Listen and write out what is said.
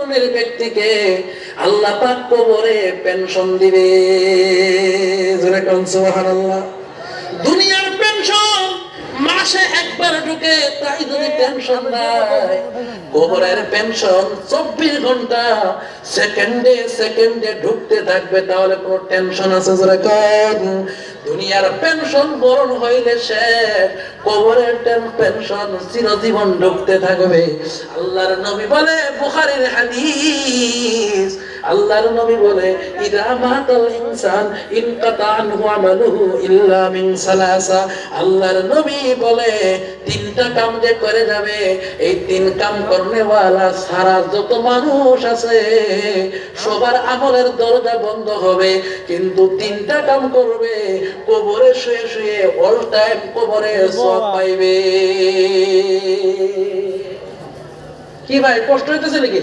ব্যক্তিকে আল্লাহ পাক কবরে পেনশন দিবে। জোরে কোন সুবহানাল্লাহ। দুনিয়ার পেনশন মাসে একবার ঢুকে, তাই যদি টেনশন নাই, কবরের পেনশন 24 ঘন্টা সেকেন্ডে সেকেন্ডে ঢুকতে থাকবে, তাহলে কোনো টেনশন আছে? জোরে কোন। দুনিয়ার পেনশন মরণ হইলে শেষ, কবরের পেনশন চিরজীবন ঢুকতে থাকবে। আল্লাহর নবী বলে, বুখারীর হাদিস, আল্লাহর নবী বলে, ইদা মাতাল ইনসান ইনকাতা আনহু আমালুহু ইল্লা মিন সালাসা। আল্লাহর নবী বলে, তিনটা কাম যে করে যাবে, এই তিন কাম করনেওয়ালা সারা যত মানুষ আছে সবার আমলের দরজা বন্ধ হবে, কিন্তু তিনটা কাম করবে, কবরে শুয়ে শুয়ে অল টাইম কবরে সওয়াব পাইবে। কি ভাই কষ্ট হইতেছে নাকি?